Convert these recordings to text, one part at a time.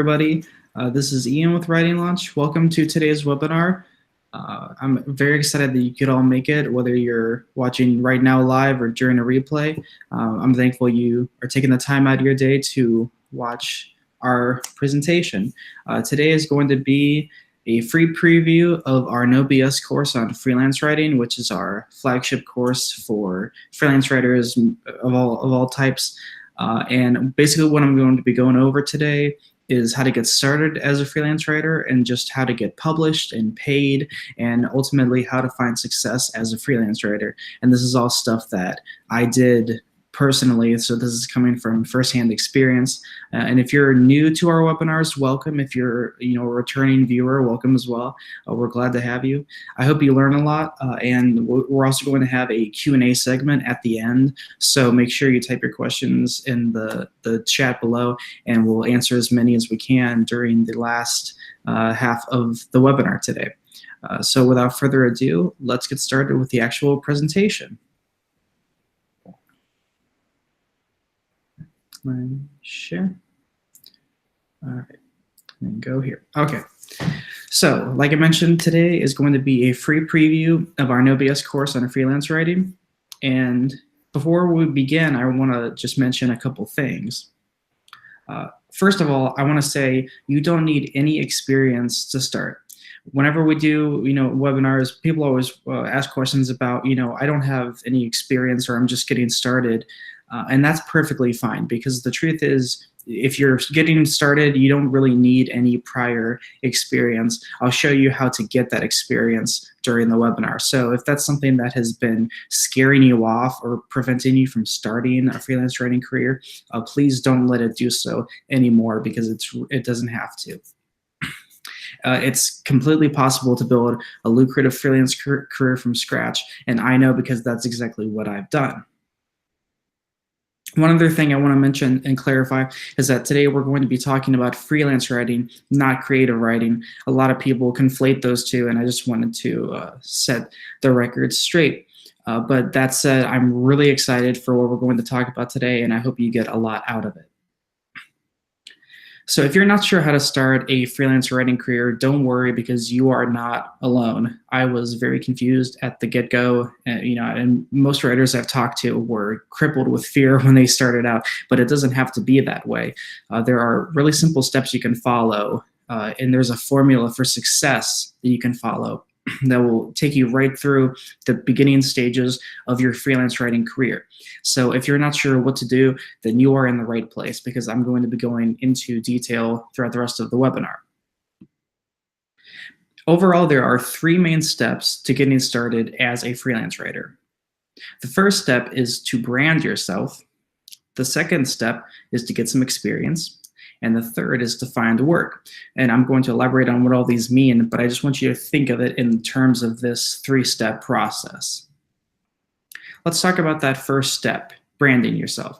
Everybody. This is Ian with Writing Launch. Welcome to today's webinar. I'm very excited that you could all make it, whether you're watching right now live or during a replay. I'm thankful you are taking the time out of your day to watch our presentation. Today is going to be a free preview of our No BS course on freelance writing, which is our flagship course for freelance writers of all types. And basically what I'm going to be going over today is how to get started as a freelance writer and just how to get published and paid, and ultimately how to find success as a freelance writer. And this is all stuff that I did personally, so this is coming from firsthand experience. And if you're new to our webinars, welcome. If you're a returning viewer, welcome as well. We're glad to have you. I hope you learn a lot, and we're also going to have a Q&A segment at the end, so make sure you type your questions in the chat below, and we'll answer as many as we can during the last half of the webinar today. So without further ado, let's get started with the actual presentation. My share. All right, and go here. Okay, so like I mentioned, today is going to be a free preview of our No BS course on freelance writing. And before we begin, I want to just mention a couple things. First of all, I want to say you don't need any experience to start. Whenever we do, webinars, people always ask questions about, I don't have any experience or I'm just getting started. And that's perfectly fine, because the truth is, if you're getting started, you don't really need any prior experience. I'll show you how to get that experience during the webinar. So if that's something that has been scaring you off or preventing you from starting a freelance writing career, please don't let it do so anymore, because it doesn't have to. It's completely possible to build a lucrative freelance career from scratch, and I know because that's exactly what I've done. One other thing I want to mention and clarify is that today we're going to be talking about freelance writing, not creative writing. A lot of people conflate those two, and I just wanted to set the record straight. But that said, I'm really excited for what we're going to talk about today, and I hope you get a lot out of it. So if you're not sure how to start a freelance writing career, don't worry, because you are not alone. I was very confused at the get-go, and most writers I've talked to were crippled with fear when they started out, but it doesn't have to be that way. There are really simple steps you can follow, and there's a formula for success that you can follow that will take you right through the beginning stages of your freelance writing career. So if you're not sure what to do, then you are in the right place, because I'm going to be going into detail throughout the rest of the webinar. Overall, there are 3 main steps to getting started as a freelance writer. The first step is to brand yourself. The second step is to get some experience. And the third is to find work. And I'm going to elaborate on what all these mean, but I just want you to think of it in terms of this 3-step process. Let's talk about that first step, branding yourself.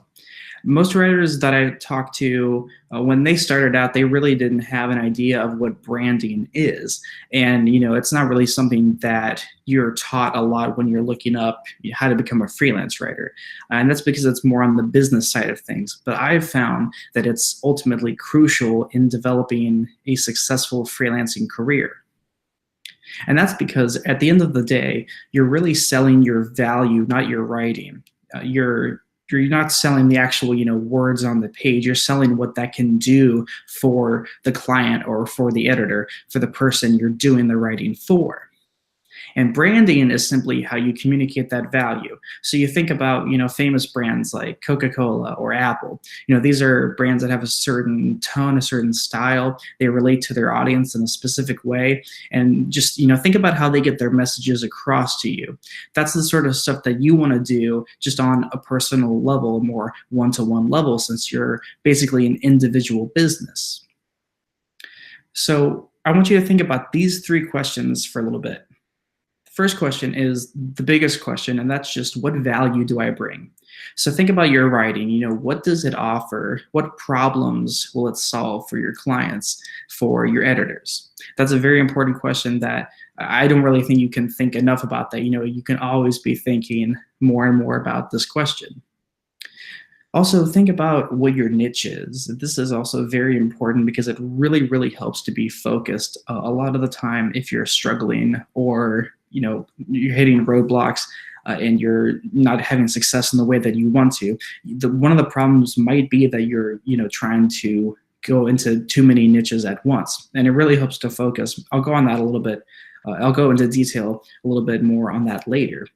Most writers that I talked to, when they started out, they really didn't have an idea of what branding is. And it's not really something that you're taught a lot when you're looking up how to become a freelance writer. And that's because it's more on the business side of things. But I've found that it's ultimately crucial in developing a successful freelancing career. And that's because at the end of the day, you're really selling your value, not your writing. You're not selling the actual, words on the page. You're selling what that can do for the client or for the editor, for the person you're doing the writing for. And branding is simply how you communicate that value. So you think about, famous brands like Coca-Cola or Apple. These are brands that have a certain tone, a certain style. They relate to their audience in a specific way. And just, think about how they get their messages across to you. That's the sort of stuff that you want to do just on a personal level, more one-to-one level, since you're basically an individual business. So I want you to think about these 3 questions for a little bit. First question is the biggest question, and that's just, what value do I bring? So think about your writing. What does it offer? What problems will it solve for your clients, for your editors? That's a very important question that I don't really think you can think enough about that. You can always be thinking more and more about this question. Also, think about what your niche is. This is also very important because it really, really helps to be focused. A lot of the time, if you're struggling or you're hitting roadblocks and you're not having success in the way that you want to, one of the problems might be that you're trying to go into too many niches at once, and it really helps to focus. I'll go on that a little bit. I'll go into detail a little bit more on that later.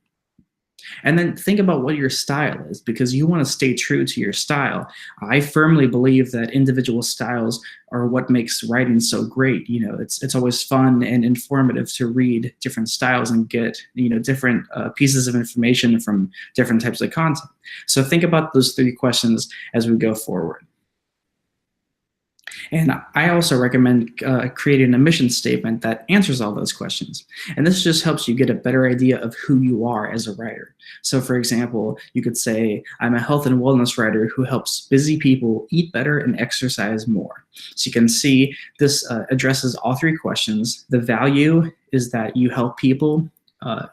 And then think about what your style is, because you want to stay true to your style. I firmly believe that individual styles are what makes writing so great. It's always fun and informative to read different styles and get different pieces of information from different types of content. So think about those three questions as we go forward. And I also recommend creating a mission statement that answers all those questions. And this just helps you get a better idea of who you are as a writer. So, for example, you could say, I'm a health and wellness writer who helps busy people eat better and exercise more. So you can see this addresses all three questions. The value is that you help people.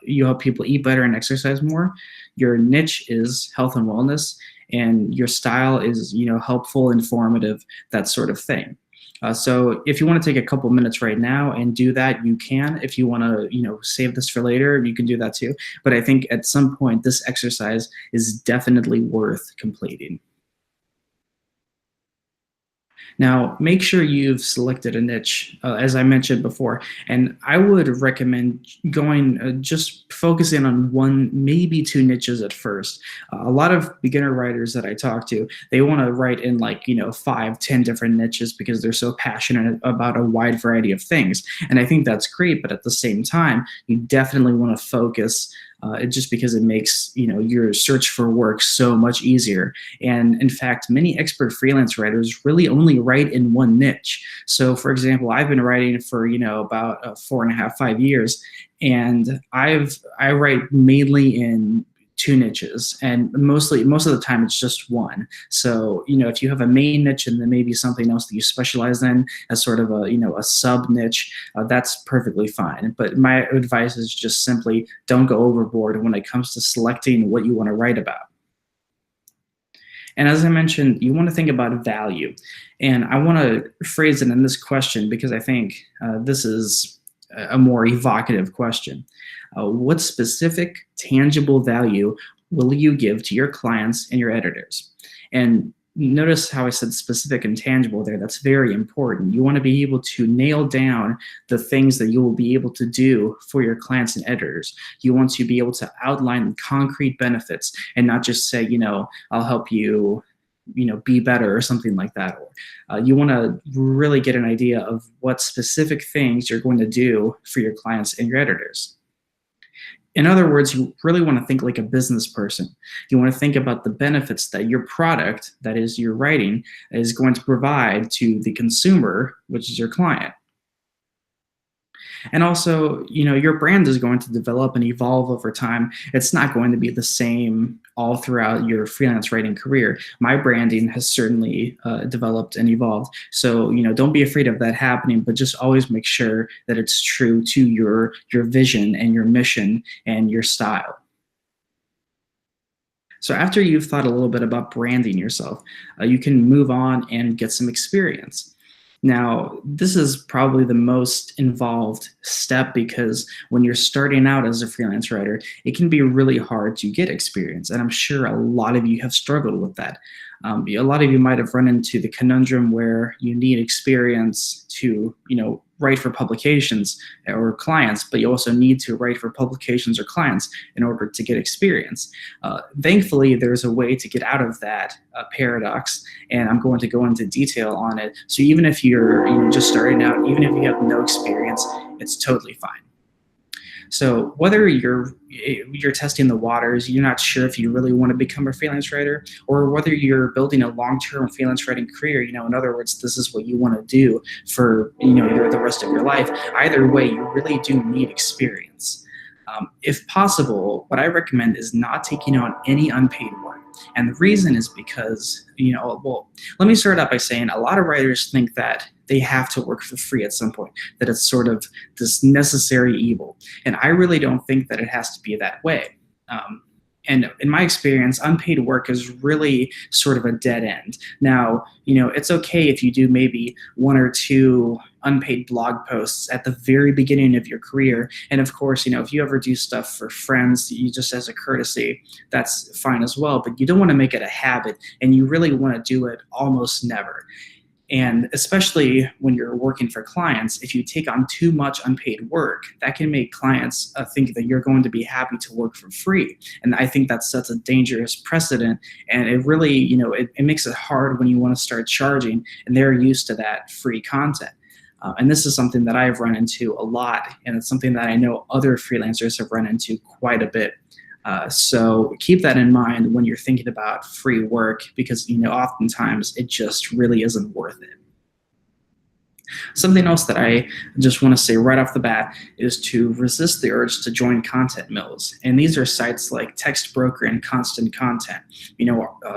You help people eat better and exercise more. Your niche is health and wellness, and your style is helpful, informative, that sort of thing. So if you want to take a couple minutes right now and do that, you can. If you want to save this for later, you can do that too. But I think at some point this exercise is definitely worth completing. Now, make sure you've selected a niche, as I mentioned before, and I would recommend going just focusing on one, maybe two niches at first. A lot of beginner writers that I talk to, they want to write in 5, 10 different niches because they're so passionate about a wide variety of things. And I think that's great, but at the same time, you definitely want to focus just because it makes your search for work so much easier. And in fact, many expert freelance writers really only write in one niche. So, for example, I've been writing for about 4.5, 5 years, and I write mainly in two niches, and most of the time it's just one. So if you have a main niche and then maybe something else that you specialize in as sort of a sub niche, that's perfectly fine. But my advice is just simply don't go overboard when it comes to selecting what you want to write about. And as I mentioned, you want to think about value, and I want to phrase it in this question because I think this is a more evocative question. What specific, tangible value will you give to your clients and your editors? And notice how I said specific and tangible there. That's very important. You want to be able to nail down the things that you will be able to do for your clients and editors. You want to be able to outline concrete benefits and not just say, I'll help you be better or something like that. Or you want to really get an idea of what specific things you're going to do for your clients and your editors. In other words, you really want to think like a business person. You want to think about the benefits that your product, that is your writing, is going to provide to the consumer, which is your client. And also, your brand is going to develop and evolve over time. It's not going to be the same all throughout your freelance writing career. My branding has certainly developed and evolved. So, don't be afraid of that happening, but just always make sure that it's true to your vision and your mission and your style. So after you've thought a little bit about branding yourself, you can move on and get some experience. Now, this is probably the most involved step because when you're starting out as a freelance writer, it can be really hard to get experience. And I'm sure a lot of you have struggled with that. A lot of you might have run into the conundrum where you need experience to, write for publications or clients, but you also need to write for publications or clients in order to get experience. Thankfully, there's a way to get out of that paradox, and I'm going to go into detail on it. So even if you're just starting out, even if you have no experience, it's totally fine. So whether you're testing the waters, you're not sure if you really want to become a freelance writer, or whether you're building a long-term freelance writing career, in other words, this is what you want to do for the rest of your life. Either way, you really do need experience. If possible, what I recommend is not taking on any unpaid work. And the reason is because, let me start out by saying a lot of writers think that they have to work for free at some point, that it's sort of this necessary evil. And I really don't think that it has to be that way. And in my experience, unpaid work is really sort of a dead end. Now, it's okay if you do maybe one or two unpaid blog posts at the very beginning of your career. And of course, if you ever do stuff for friends, you just as a courtesy, that's fine as well. But you don't want to make it a habit, and you really want to do it almost never. And especially when you're working for clients, if you take on too much unpaid work, that can make clients think that you're going to be happy to work for free. And I think that sets a dangerous precedent. And it really, it makes it hard when you want to start charging and they're used to that free content. And this is something that I've run into a lot. And it's something that I know other freelancers have run into quite a bit. So keep that in mind when you're thinking about free work, because oftentimes it just really isn't worth it. Something else that I just want to say right off the bat is to resist the urge to join content mills. And these are sites like Text Broker and Constant Content,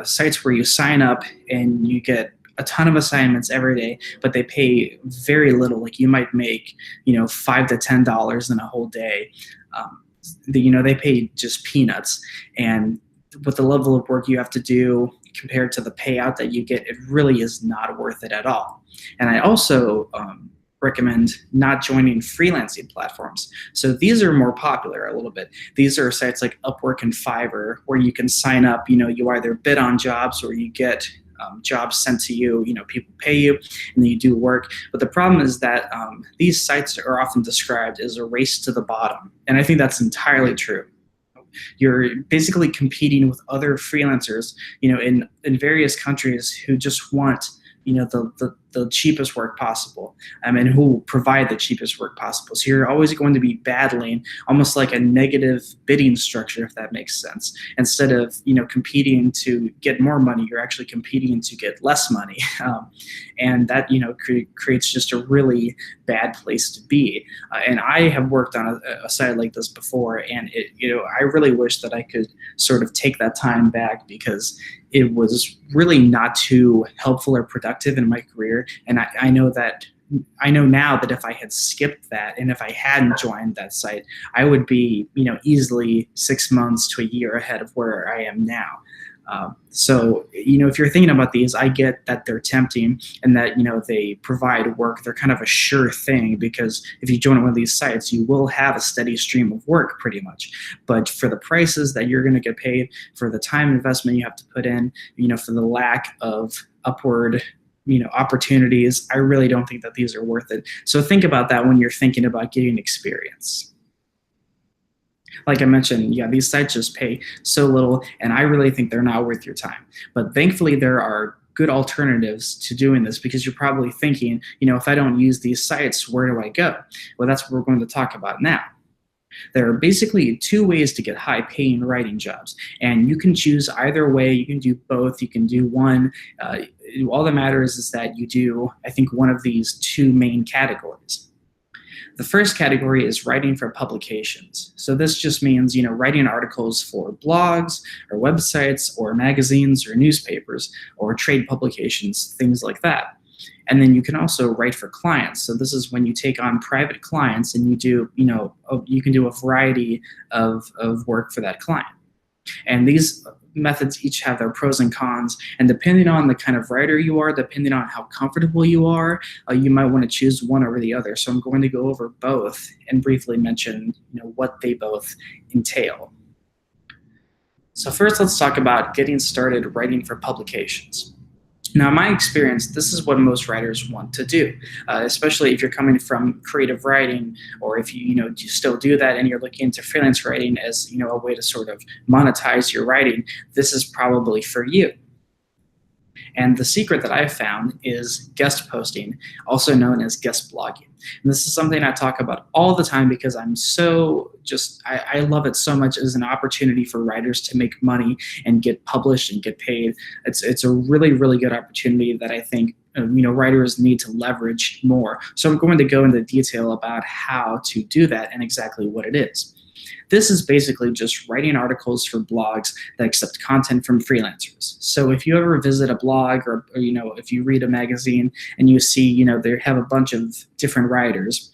sites where you sign up and you get a ton of assignments every day, but they pay very little. Like you might make, $5 to $10 in a whole day. They pay just peanuts, and with the level of work you have to do compared to the payout that you get, it really is not worth it at all. And I also recommend not joining freelancing platforms. So these are more popular a little bit. These are sites like Upwork and Fiverr where you can sign up, you either bid on jobs or you get jobs sent to you, people pay you and then you do work. But the problem is that these sites are often described as a race to the bottom. And I think that's entirely true. You're basically competing with other freelancers, in various countries who just want, the cheapest work possible, and who provide the cheapest work possible. So you're always going to be battling almost like a negative bidding structure, if that makes sense. Instead of, competing to get more money, you're actually competing to get less money. And that, creates just a really bad place to be. And I have worked on a site like this before, and I really wish that I could sort of take that time back, because it was really not too helpful or productive in my career. And I know now that if I had skipped that and if I hadn't joined that site, I would be, easily 6 months to a year ahead of where I am now. So, if you're thinking about these, I get that they're tempting and that, they provide work. They're kind of a sure thing, because if you join one of these sites, you will have a steady stream of work pretty much. But for the prices that you're going to get paid, for the time investment you have to put in, for the lack of upward opportunities, I really don't think that these are worth it. So think about that when you're thinking about getting experience. Like I mentioned, these sites just pay so little, and I really think they're not worth your time. But thankfully, there are good alternatives to doing this, because you're probably thinking, if I don't use these sites, where do I go? Well, that's what we're going to talk about now. There are basically two ways to get high-paying writing jobs, and you can choose either way. You can do both. You can do one. All that matters is that you do, I think, one of these two main categories. The first category is writing for publications. So this just means, writing articles for blogs or websites or magazines or newspapers or trade publications, things like that. And then you can also write for clients. So this is when you take on private clients and you do, you can do a variety of work for that client. And these methods each have their pros and cons, and depending on the kind of writer you are, depending on how comfortable you are, you might want to choose one over the other. So I'm going to go over both and briefly mention what they both entail. So first, let's talk about getting started writing for publications. Now, in my experience, this is what most writers want to do, especially if you're coming from creative writing, or if you still do that and you're looking into freelance writing as a way to sort of monetize your writing. This is probably for you. And the secret that I've found is guest posting, also known as guest blogging. And this is something I talk about all the time because I'm I love it so much as an opportunity for writers to make money and get published and get paid. It's a really, really good opportunity that I think writers need to leverage more. So I'm going to go into detail about how to do that and exactly what it is. This is basically just writing articles for blogs that accept content from freelancers. So if you ever visit a blog or if you read a magazine and you see, they have a bunch of different writers,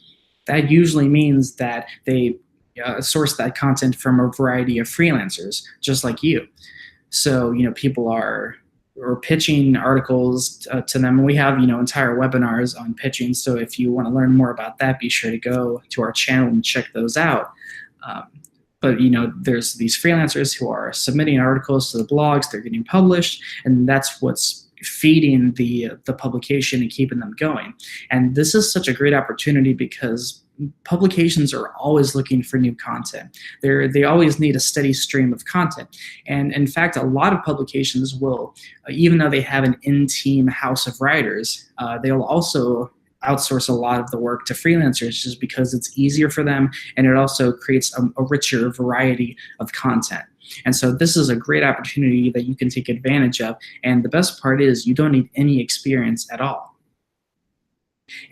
that usually means that they source that content from a variety of freelancers, just like you. So, people are or pitching articles to them. And we have, entire webinars on pitching. So if you want to learn more about that, be sure to go to our channel and check those out. But there's these freelancers who are submitting articles to the blogs, they're getting published, and that's what's feeding the publication and keeping them going. And this is such a great opportunity because publications are always looking for new content. They always need a steady stream of content. And in fact, a lot of publications will, even though they have an in-team house of writers, they'll also outsource a lot of the work to freelancers just because it's easier for them, and it also creates a richer variety of content. And so this is a great opportunity that you can take advantage of. And the best part is you don't need any experience at all.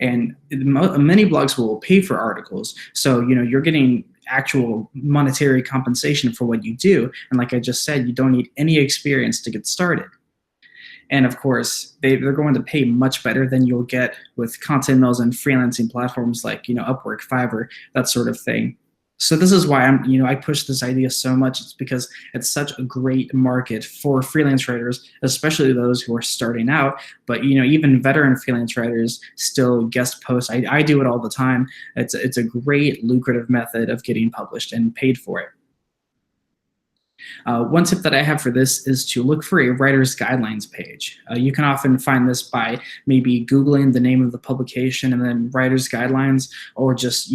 And many blogs will pay for articles. So, you're getting actual monetary compensation for what you do. And like I just said, you don't need any experience to get started. And of course, they're going to pay much better than you'll get with content mills and freelancing platforms like, Upwork, Fiverr, that sort of thing. So this is why I push this idea so much. It's because it's such a great market for freelance writers, especially those who are starting out. But even veteran freelance writers still guest post. I do it all the time. It's a great lucrative method of getting published and paid for it. One tip that I have for this is to look for a writer's guidelines page. You can often find this by maybe Googling the name of the publication and then writer's guidelines, or just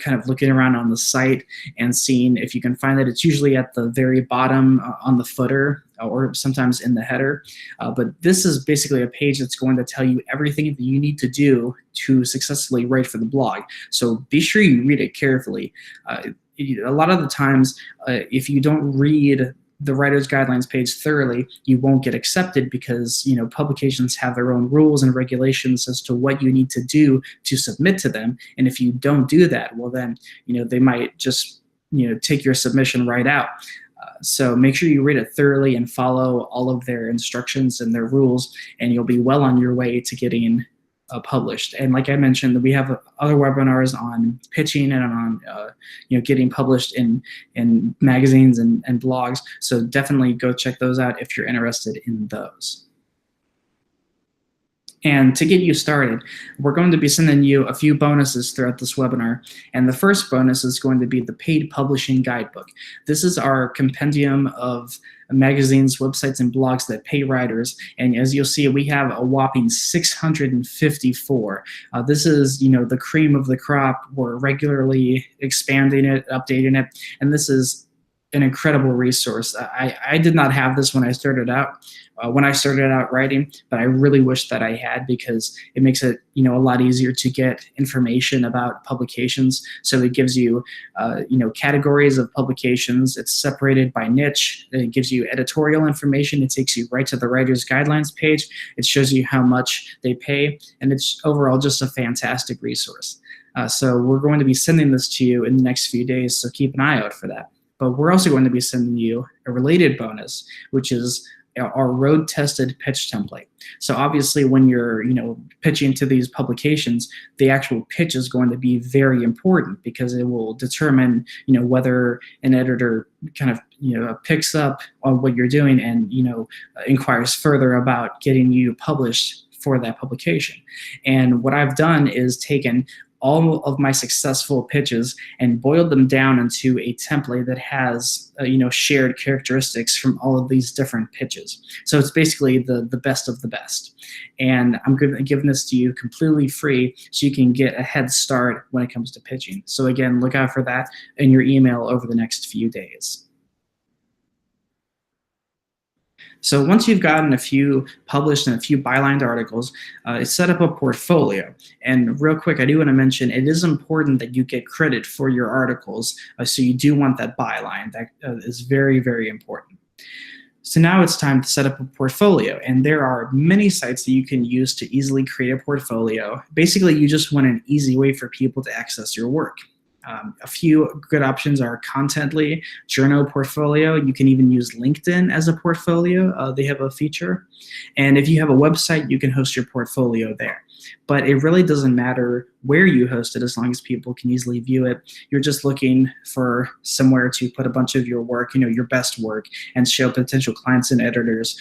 kind of looking around on the site and seeing if you can find it. It's usually at the very bottom on the footer, or sometimes in the header. But this is basically a page that's going to tell you everything that you need to do to successfully write for the blog. So be sure you read it carefully. A lot of the times, if you don't read the writer's guidelines page thoroughly, you won't get accepted because publications have their own rules and regulations as to what you need to do to submit to them. And if you don't do that, well then they might just take your submission right out. So make sure you read it thoroughly and follow all of their instructions and their rules, and you'll be well on your way to getting published. And like I mentioned, we have other webinars on pitching and on getting published in magazines and blogs. So definitely go check those out if you're interested in those. And to get you started, we're going to be sending you a few bonuses throughout this webinar. And the first bonus is going to be the Paid Publishing Guidebook. This is our compendium of magazines, websites, and blogs that pay writers. And as you'll see, we have a whopping 654. This is, the cream of the crop. We're regularly expanding it, updating it, and this is an incredible resource. I did not have this when I started out. Writing, but I really wish that I had, because it makes it a lot easier to get information about publications. So it gives you categories of publications. It's separated by niche. It gives you editorial information. It takes you right to the writer's guidelines page. It shows you how much they pay, and it's overall just a fantastic resource. So we're going to be sending this to you in the next few days, so keep an eye out for that. But we're also going to be sending you a related bonus, which is our road-tested pitch template. So obviously when you're pitching to these publications, the actual pitch is going to be very important, because it will determine whether an editor kind of picks up on what you're doing and inquires further about getting you published for that publication. And what I've done is taken all of my successful pitches and boiled them down into a template that has shared characteristics from all of these different pitches. So it's basically the best of the best. And I'm giving this to you completely free, so you can get a head start when it comes to pitching. So again, look out for that in your email over the next few days. So once you've gotten a few published and a few bylined articles, set up a portfolio. And real quick, I do want to mention it is important that you get credit for your articles. So you do want that byline. That is very, very important. So now it's time to set up a portfolio. And there are many sites that you can use to easily create a portfolio. Basically, you just want an easy way for people to access your work. A few good options are Contently, Journal Portfolio. You can even use LinkedIn as a portfolio. They have a feature. And if you have a website, you can host your portfolio there. But it really doesn't matter where you host it as long as people can easily view it. You're just looking for somewhere to put a bunch of your work, your best work, and show potential clients and editors,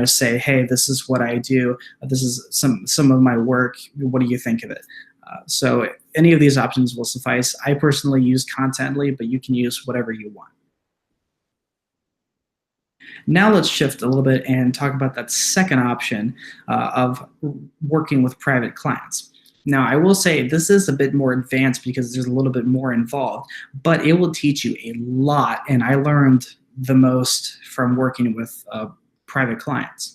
say, hey, this is what I do. This is some of my work. What do you think of it? So any of these options will suffice. I personally use Contently, but you can use whatever you want. Now let's shift a little bit and talk about that second option of working with private clients. Now, I will say this is a bit more advanced because there's a little bit more involved, but it will teach you a lot, and I learned the most from working with private clients.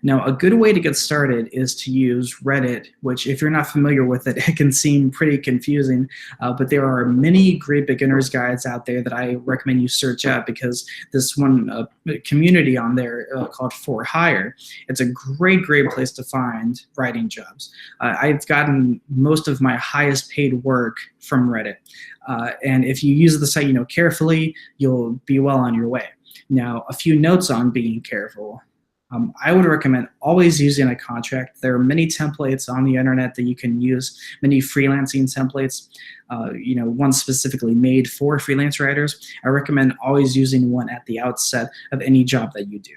Now, a good way to get started is to use Reddit, which if you're not familiar with it, it can seem pretty confusing, but there are many great beginner's guides out there that I recommend you search out because this one community on there called For Hire, it's a great place to find writing jobs. I've gotten most of my highest paid work from Reddit, and if you use the site carefully, you'll be well on your way. Now, a few notes on being careful. I would recommend always using a contract. There are many templates on the internet that you can use, many freelancing templates, one specifically made for freelance writers. I recommend always using one at the outset of any job that you do.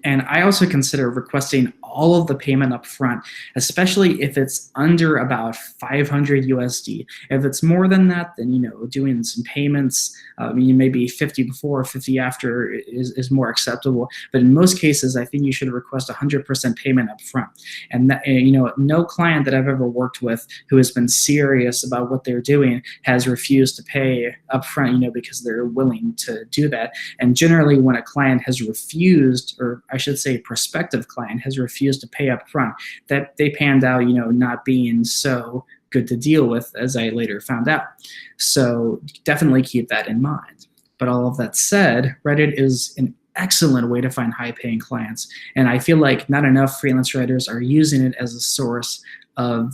And I also consider requesting all of the payment up front, especially if it's under about 500 USD. If it's more than that, then doing some payments, maybe 50 before, 50 after is more acceptable. But in most cases, I think you should request 100% payment up front. And that, no client that I've ever worked with who has been serious about what they're doing has refused to pay up front, because they're willing to do that. And generally, when a client has refused, or I should say prospective client has refused to pay up front, that they panned out, not being so good to deal with, as I later found out. So definitely keep that in mind. But all of that said, Reddit is an excellent way to find high-paying clients, and I feel like not enough freelance writers are using it as a source of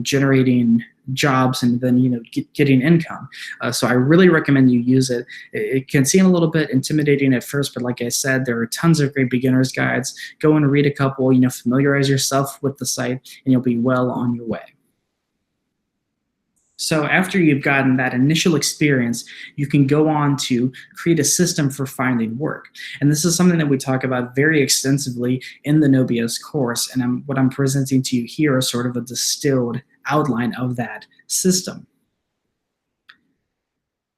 generating jobs and then getting income. So I really recommend you use it. It can seem a little bit intimidating at first, but like I said, there are tons of great beginner's guides. Go and read a couple, familiarize yourself with the site, and you'll be well on your way. So after you've gotten that initial experience, you can go on to create a system for finding work. And this is something that we talk about very extensively in the No-BS course. And what I'm presenting to you here is sort of a distilled outline of that system.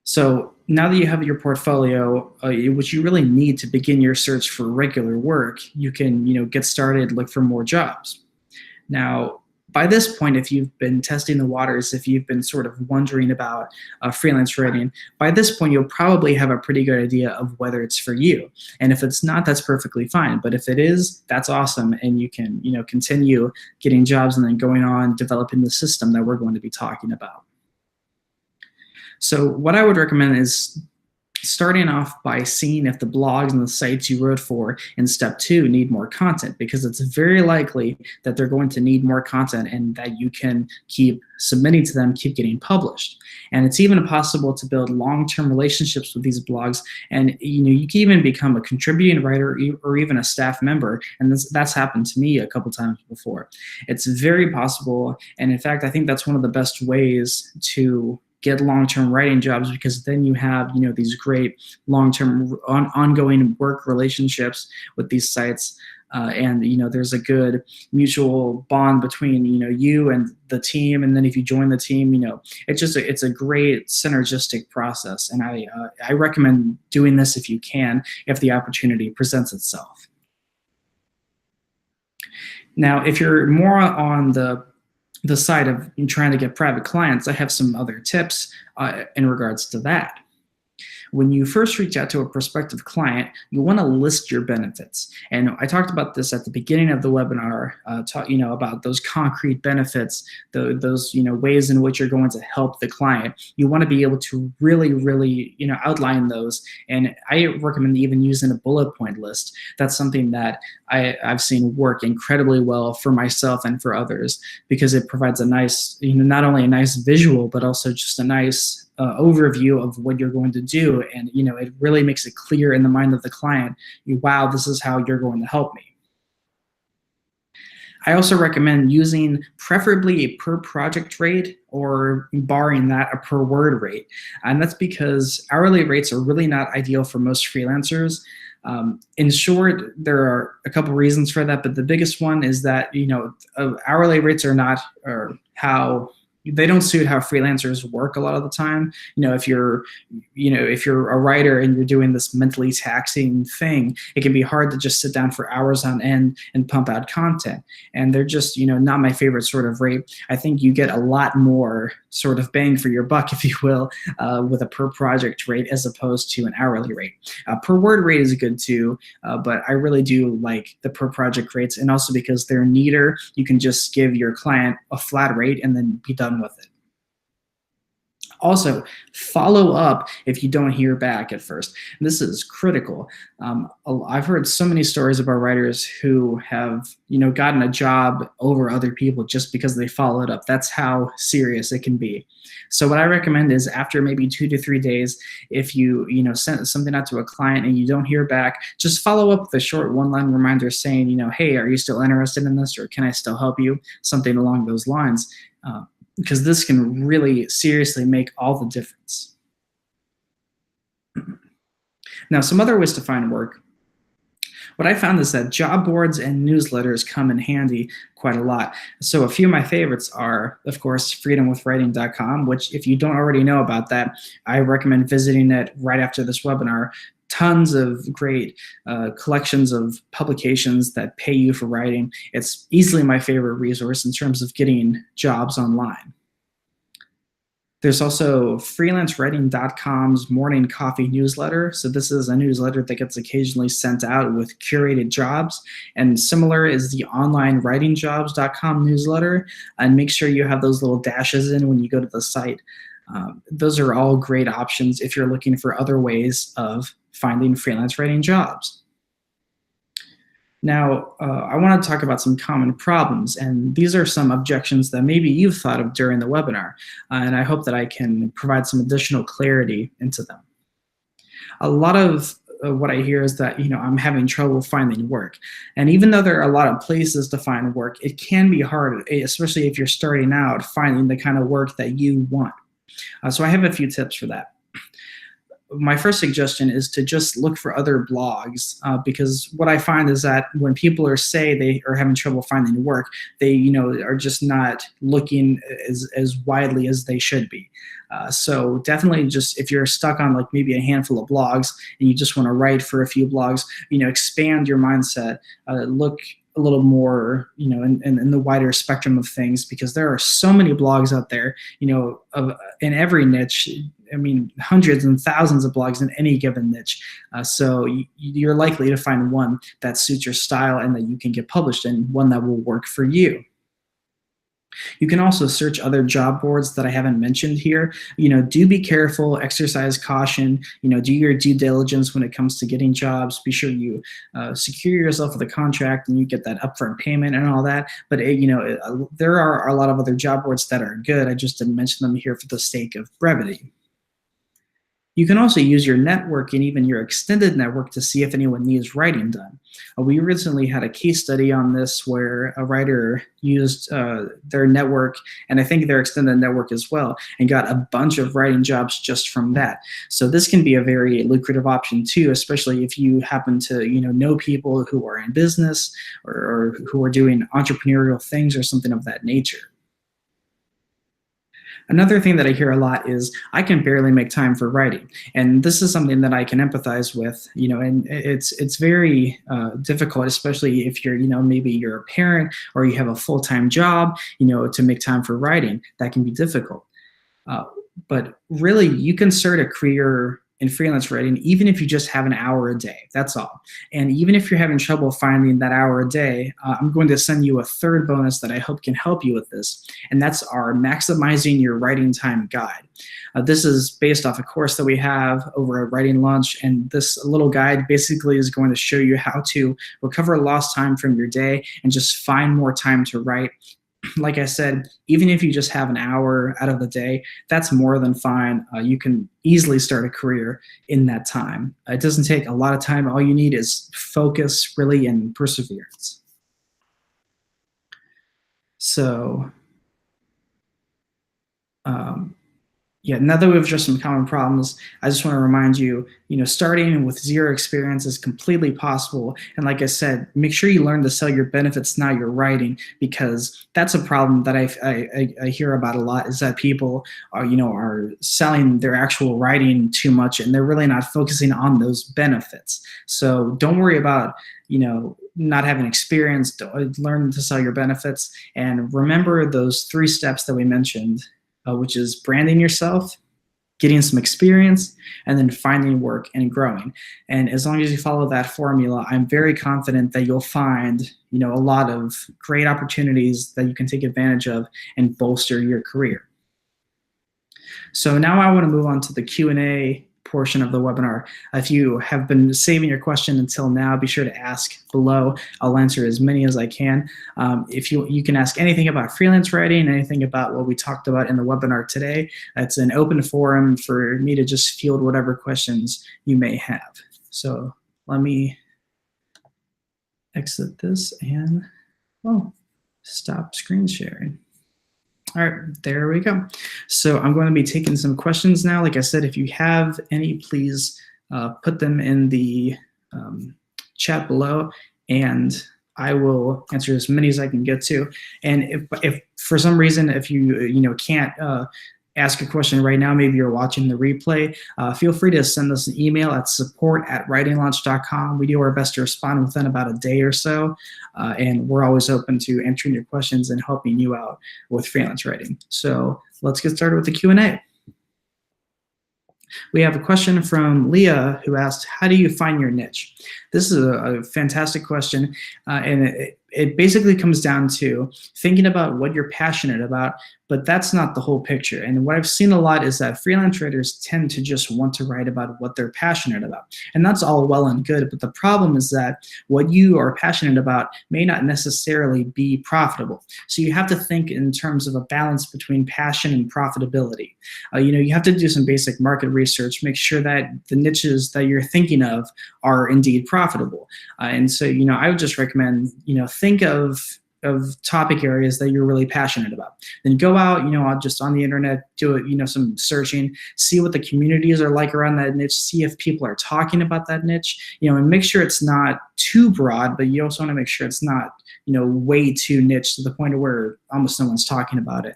So now that you have your portfolio, which you really need to begin your search for regular work, you can get started, look for more jobs. Now, by this point, if you've been testing the waters, if you've been sort of wondering about freelance writing, by this point, you'll probably have a pretty good idea of whether it's for you. And if it's not, that's perfectly fine. But if it is, that's awesome. And you can, continue getting jobs and then going on developing the system that we're going to be talking about. So what I would recommend is starting off by seeing if the blogs and the sites you wrote for in step 2 need more content, because it's very likely that they're going to need more content and that you can keep submitting to them, keep getting published. And it's even possible to build long-term relationships with these blogs, and you can even become a contributing writer or even a staff member, and that's happened to me a couple times before. It's very possible, and in fact, I think that's one of the best ways to get long-term writing jobs, because then you have these great long-term ongoing work relationships with these sites, and there's a good mutual bond between you and the team, and then if you join the team, it's a great synergistic process, and I recommend doing this if you can, if the opportunity presents itself. Now, if you're more on the side of trying to get private clients, I have some other tips in regards to that. When you first reach out to a prospective client, you want to list your benefits. And I talked about this at the beginning of the webinar, about those concrete benefits, those ways in which you're going to help the client. You want to be able to really, really outline those. And I recommend even using a bullet point list. That's something that I've seen work incredibly well for myself and for others, because it provides a nice, not only a nice visual, but also just a nice overview of what you're going to do. And it really makes it clear in the mind of the client, wow, this is how you're going to help me. I also recommend using preferably a per project rate, or barring that, a per word rate. And that's because hourly rates are really not ideal for most freelancers. In short, there are a couple reasons for that, but the biggest one is that hourly rates are not, or how they don't suit how freelancers work a lot of the time. If you're a writer and you're doing this mentally taxing thing, it can be hard to just sit down for hours on end and pump out content. And they're just, not my favorite sort of rate. I think you get a lot more sort of bang for your buck, if you will, with a per project rate as opposed to an hourly rate. Per word rate is good too, but I really do like the per project rates, and also because they're neater, you can just give your client a flat rate and then be done with it. Also, follow up if you don't hear back at first. This is critical. I've heard so many stories about writers who have, gotten a job over other people just because they followed up. That's how serious it can be. So what I recommend is, after maybe 2 to 3 days, if you send something out to a client and you don't hear back, just follow up with a short one-line reminder saying, hey, are you still interested in this, or can I still help you? Something along those lines. Because this can really seriously make all the difference. Now, some other ways to find work. What I found is that job boards and newsletters come in handy quite a lot. So a few of my favorites are, of course, freedomwithwriting.com, which, if you don't already know about that, I recommend visiting it right after this webinar. Tons of great collections of publications that pay you for writing. It's easily my favorite resource in terms of getting jobs online. There's also freelancewriting.com's morning coffee newsletter. So this is a newsletter that gets occasionally sent out with curated jobs. And similar is the onlinewritingjobs.com newsletter. And make sure you have those little dashes in when you go to the site. Those are all great options if you're looking for other ways of finding freelance writing jobs. Now, I want to talk about some common problems, and these are some objections that maybe you've thought of during the webinar, and I hope that I can provide some additional clarity into them. A lot of what I hear is that, I'm having trouble finding work. And even though there are a lot of places to find work, it can be hard, especially if you're starting out, finding the kind of work that you want. So I have a few tips for that. My first suggestion is to just look for other blogs, because what I find is that when people say they are having trouble finding work, they are just not looking as widely as they should be. So definitely, just if you're stuck on like maybe a handful of blogs and you just want to write for a few blogs, expand your mindset, look a little more, in the wider spectrum of things, because there are so many blogs out there, in every niche. I mean, hundreds and thousands of blogs in any given niche. So you're likely to find one that suits your style and that you can get published in, one that will work for you. You can also search other job boards that I haven't mentioned here. Do be careful, exercise caution, do your due diligence when it comes to getting jobs. Be sure you secure yourself with a contract and you get that upfront payment and all that. But there are a lot of other job boards that are good. I just didn't mention them here for the sake of brevity. You can also use your network and even your extended network to see if anyone needs writing done. We recently had a case study on this where a writer used their network, and I think their extended network as well, and got a bunch of writing jobs just from that. So this can be a very lucrative option too, especially if you happen to know people who are in business or who are doing entrepreneurial things or something of that nature. Another thing that I hear a lot is, I can barely make time for writing. And this is something that I can empathize with, and it's very difficult, especially if you're, maybe you're a parent or you have a full-time job, to make time for writing. That can be difficult. But really, you can start a career in freelance writing, even if you just have an hour a day. That's all. And even if you're having trouble finding that hour a day, I'm going to send you a third bonus that I hope can help you with this, and that's our Maximizing Your Writing Time guide. This is based off a course that we have over at Writing Lunch, and this little guide basically is going to show you how to recover lost time from your day and just find more time to write. Like I said, even if you just have an hour out of the day, that's more than fine. You can easily start a career in that time. It doesn't take a lot of time. All you need is focus, really, and perseverance. So, yeah, now that we've addressed some common problems, I just want to remind you, starting with zero experience is completely possible. And like I said, make sure you learn to sell your benefits, not your writing, because that's a problem that I hear about a lot, is that people are selling their actual writing too much, and they're really not focusing on those benefits. So don't worry about, not having experience. Learn to sell your benefits, and remember those 3 steps that we mentioned, which is branding yourself, getting some experience, and then finding work and growing. And as long as you follow that formula, I'm very confident that you'll find, a lot of great opportunities that you can take advantage of and bolster your career. So now I want to move on to the Q&A portion of the webinar. If you have been saving your question until now, be sure to ask below. I'll answer as many as I can. If you can ask anything about freelance writing, anything about what we talked about in the webinar today. It's an open forum for me to just field whatever questions you may have. So let me exit this and stop screen sharing. All right, there we go. So I'm going to be taking some questions now. Like I said, if you have any, please put them in the chat below, and I will answer as many as I can get to. And if for some reason, if you can't ask a question right now, maybe you're watching the replay, feel free to send us an email at support@writinglaunch.com. We do our best to respond within about a day or so, and we're always open to answering your questions and helping you out with freelance writing. So let's get started with the Q&A. We have a question from Leah, who asked, how do you find your niche? This is a fantastic question, and it basically comes down to thinking about what you're passionate about, but that's not the whole picture. And what I've seen a lot is that freelance writers tend to just want to write about what they're passionate about. And that's all well and good, but the problem is that what you are passionate about may not necessarily be profitable. So you have to think in terms of a balance between passion and profitability. You have to do some basic market research, make sure that the niches that you're thinking of are indeed profitable. And so, I would just recommend, think of topic areas that you're really passionate about. Then go out, just on the internet, do it, some searching, see what the communities are like around that niche, see if people are talking about that niche, and make sure it's not too broad, but you also want to make sure it's not, way too niche to the point of where almost no one's talking about it.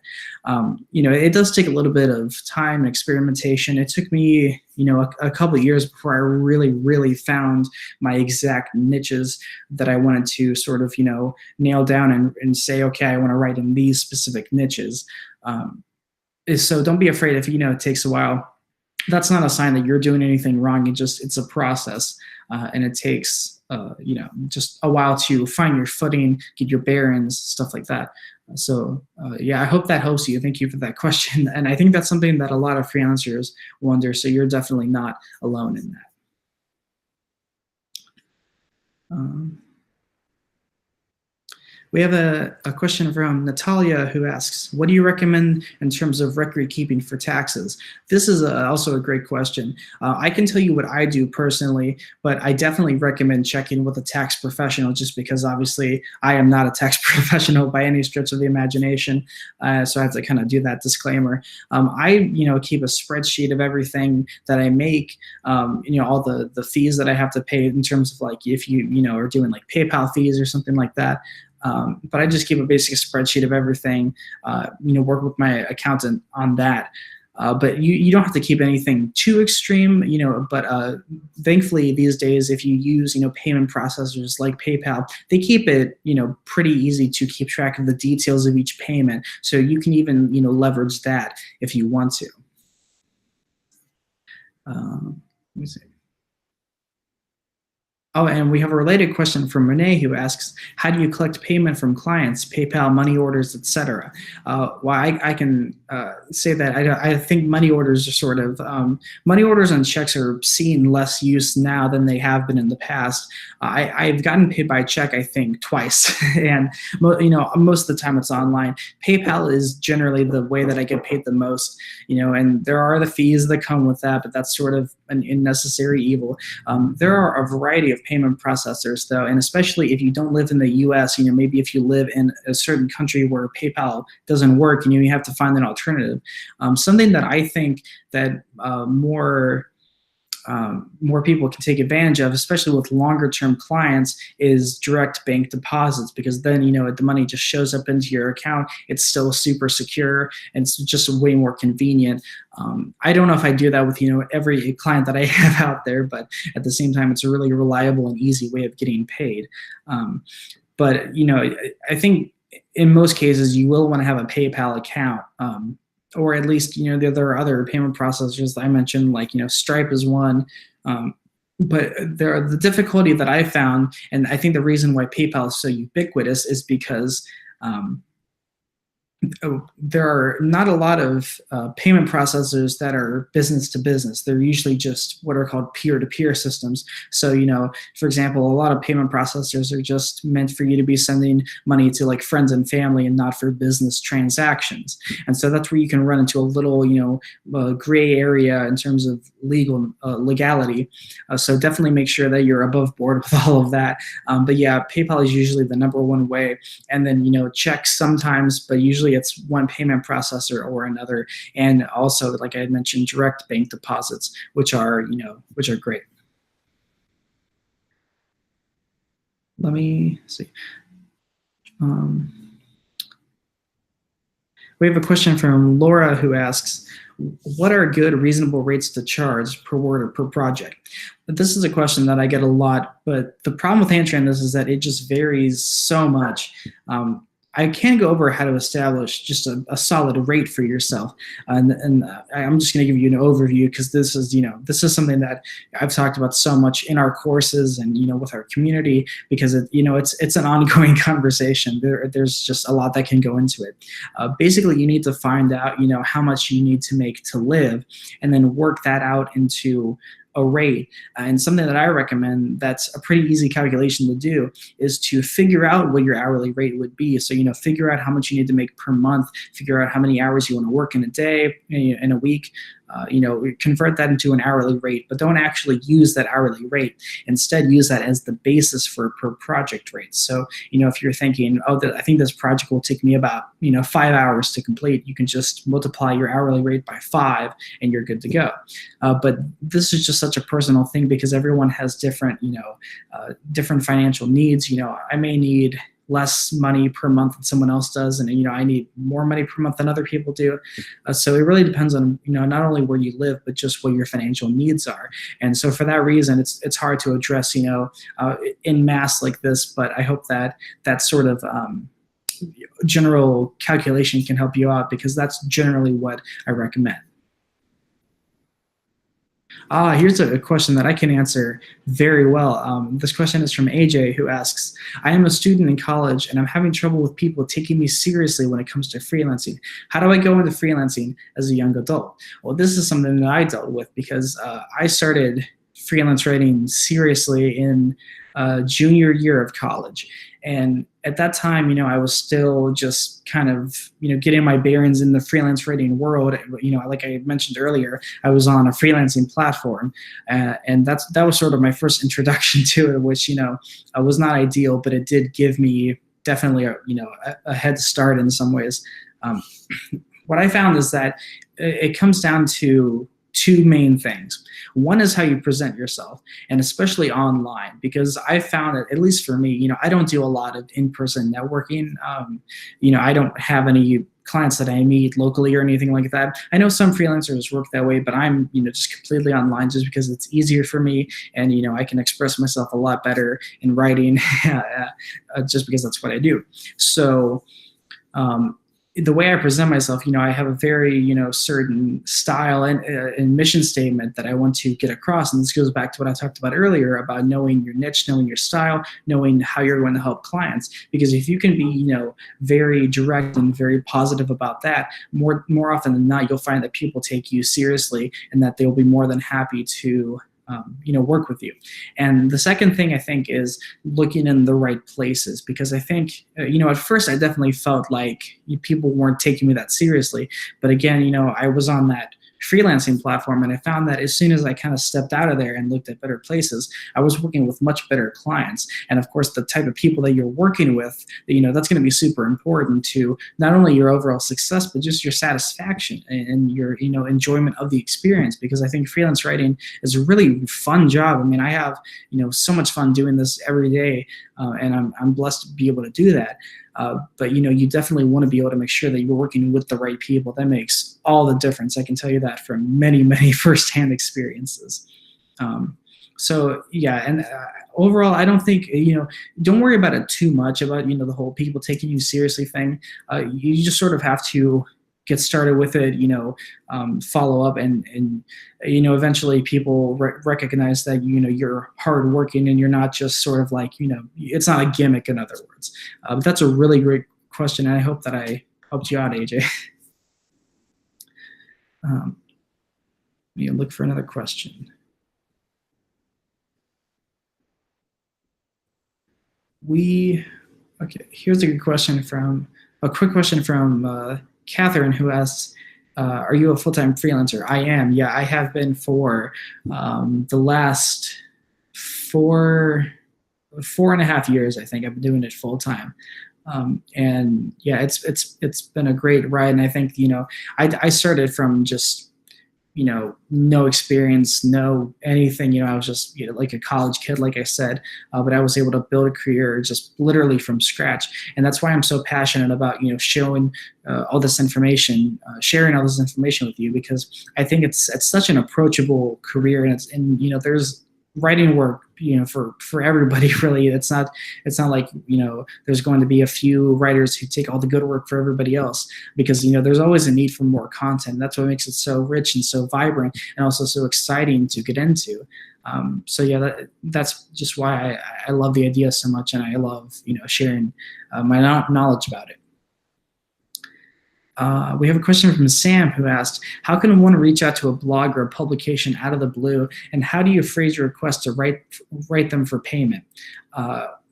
It does take a little bit of time and experimentation. It took me, a couple of years before I really, really found my exact niches that I wanted to sort of, nail down and say, okay, I want to write in these specific niches. So don't be afraid if, it takes a while. That's not a sign that you're doing anything wrong. It's a process, and it takes, just a while to find your footing, get your bearings, stuff like that. So yeah, I hope that helps you. Thank you for that question. And I think that's something that a lot of freelancers wonder. So you're definitely not alone in that. We have a question from Natalia, who asks, what do you recommend in terms of record keeping for taxes? This is also a great question. I can tell you what I do personally, but I definitely recommend checking with a tax professional, just because obviously I am not a tax professional by any stretch of the imagination. So I have to kind of do that disclaimer. I keep a spreadsheet of everything that I make, all the fees that I have to pay in terms of like if you are doing like PayPal fees or something like that. But I just keep a basic spreadsheet of everything, work with my accountant on that. But you don't have to keep anything too extreme, but thankfully these days, if you use, payment processors like PayPal, they keep it, pretty easy to keep track of the details of each payment. So you can even, leverage that if you want to. Let me see. Oh, and we have a related question from Renee who asks, how do you collect payment from clients, PayPal, money orders, etc.? Well, I can say that I think money orders are sort of, money orders and checks are seeing less use now than they have been in the past. I've gotten paid by check, I think, twice. And, most of the time it's online. PayPal is generally the way that I get paid the most, and there are the fees that come with that, but that's sort of an unnecessary evil. There are a variety of payment processors, though, and especially if you don't live in the U.S., maybe if you live in a certain country where PayPal doesn't work, you have to find an alternative. Something that I think that more people can take advantage of, especially with longer term clients, is direct bank deposits, because then the money just shows up into your account. It's still super secure and it's just way more convenient. I don't know if I do that with every client that I have out there, but at the same time it's a really reliable and easy way of getting paid. But I think in most cases you will want to have a PayPal account. Or at least, there are other payment processors that I mentioned, like, Stripe is one. But the difficulty that I found, and I think the reason why PayPal is so ubiquitous, is because there are not a lot of payment processors that are business to business. They're usually just what are called peer-to-peer systems. So, for example, a lot of payment processors are just meant for you to be sending money to like friends and family and not for business transactions. And so that's where you can run into a little, gray area in terms of legality. So definitely make sure that you're above board with all of that. But yeah, PayPal is usually the number one way. And then, checks sometimes, but usually it's one payment processor or another. And also, like I had mentioned, direct bank deposits, which are great. Let me see. We have a question from Laura who asks, what are good reasonable rates to charge per word or per project? But this is a question that I get a lot, but the problem with answering this is that it just varies so much. I can go over how to establish just a solid rate for yourself, and I'm just going to give you an overview, because this is something that I've talked about so much in our courses and with our community, because it's an ongoing conversation. There's just a lot that can go into it. Basically, you need to find out how much you need to make to live, and then work that out into a rate. And something that I recommend that's a pretty easy calculation to do is to figure out what your hourly rate would be. So, figure out how much you need to make per month, figure out how many hours you want to work in a day, in a week, convert that into an hourly rate, but don't actually use that hourly rate. Instead, use that as the basis for per project rate. So, if you're thinking, I think this project will take me about, 5 hours to complete, you can just multiply your hourly rate by 5 and you're good to go. But this is just such a personal thing, because everyone has different, different financial needs. I may need less money per month than someone else does, and I need more money per month than other people do. So it really depends on not only where you live, but just what your financial needs are. And so for that reason, it's hard to address in mass like this. But I hope that sort of general calculation can help you out, because that's generally what I recommend. Here's a question that I can answer very well. This question is from AJ, who asks, I am a student in college and I'm having trouble with people taking me seriously when it comes to freelancing. How do I go into freelancing as a young adult? Well, this is something that I dealt with, because I started freelance writing seriously in junior year of college. And at that time, I was still just kind of, getting my bearings in the freelance writing world. Like I mentioned earlier, I was on a freelancing platform, and that was sort of my first introduction to it, which, was not ideal, but it did give me definitely a head start in some ways. What I found is that it comes down to two main things. One is how you present yourself, and especially online, because I found that, at least for me, I don't do a lot of in-person networking. I don't have any clients that I meet locally or anything like that. I know some freelancers work that way, but I'm, just completely online, just because it's easier for me, and I can express myself a lot better in writing, just because that's what I do. So the way I present myself, I have a very, certain style and mission statement that I want to get across. And this goes back to what I talked about earlier about knowing your niche, knowing your style, knowing how you're going to help clients. Because if you can be, very direct and very positive about that, more often than not, you'll find that people take you seriously and that they'll be more than happy to work with you. And the second thing I think is looking in the right places, because I think, at first I definitely felt like people weren't taking me that seriously. But again, I was on that freelancing platform, and I found that as soon as I kind of stepped out of there and looked at better places, I was working with much better clients. And of course, the type of people that you're working with, that's going to be super important to not only your overall success, but just your satisfaction and your, enjoyment of the experience. Because I think freelance writing is a really fun job. I mean, I have, so much fun doing this every day, and I'm blessed to be able to do that. But you definitely want to be able to make sure that you're working with the right people. That makes all the difference. I can tell you that from many, many firsthand experiences. So yeah, and overall, I don't think, don't worry about it too much about, the whole people taking you seriously thing. You just sort of have to get started with it, follow up, and eventually people recognize that, you're hardworking and you're not just sort of like, it's not a gimmick, in other words. But that's a really great question, and I hope that I helped you out, AJ. Let me look for another question. Okay, here's a quick question from Catherine, who asks, are you a full-time freelancer? I am. Yeah, I have been for the last 4.5 years. I think I've been doing it full-time. And yeah, it's been a great ride. And I think, I started from just, no experience, no anything, I was just, like a college kid, like I said, but I was able to build a career just literally from scratch. And that's why I'm so passionate about, showing all this information, sharing all this information with you, because I think it's such an approachable career, and there's writing work, for everybody, really. It's not like, there's going to be a few writers who take all the good work for everybody else, because, there's always a need for more content. That's what makes it so rich and so vibrant, and also so exciting to get into. So yeah, that's just why I love the idea so much, and I love, sharing my knowledge about it. We have a question from Sam, who asked, how can one reach out to a blog or a publication out of the blue, and how do you phrase your request to write them for payment?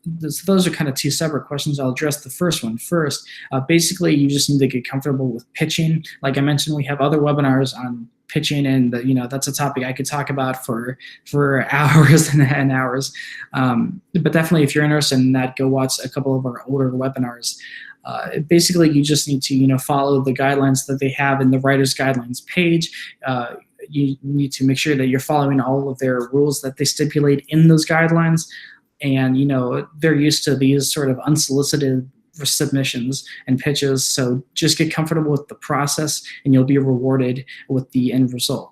Those are kind of two separate questions. I'll address the first one first. Basically, you just need to get comfortable with pitching. Like I mentioned, we have other webinars on pitching, and that's a topic I could talk about for hours and hours. But definitely, if you're interested in that, go watch a couple of our older webinars. Basically, you just need to follow the guidelines that they have in the writer's guidelines page. You need to make sure that you're following all of their rules that they stipulate in those guidelines. And they're used to these sort of unsolicited submissions and pitches. So just get comfortable with the process, and you'll be rewarded with the end result.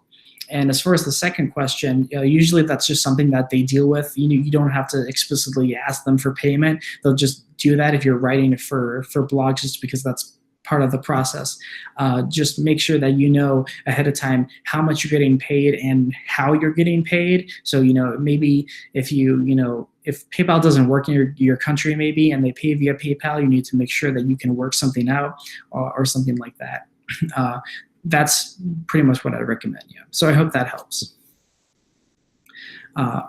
And as far as the second question, usually that's just something that they deal with. You don't have to explicitly ask them for payment. They'll just do that if you're writing for blogs, just because that's part of the process. Just make sure that ahead of time how much you're getting paid and how you're getting paid. So maybe if if PayPal doesn't work in your country, maybe, and they pay via PayPal, you need to make sure that you can work something out or something like that. That's pretty much what I recommend. Yeah. So I hope that helps.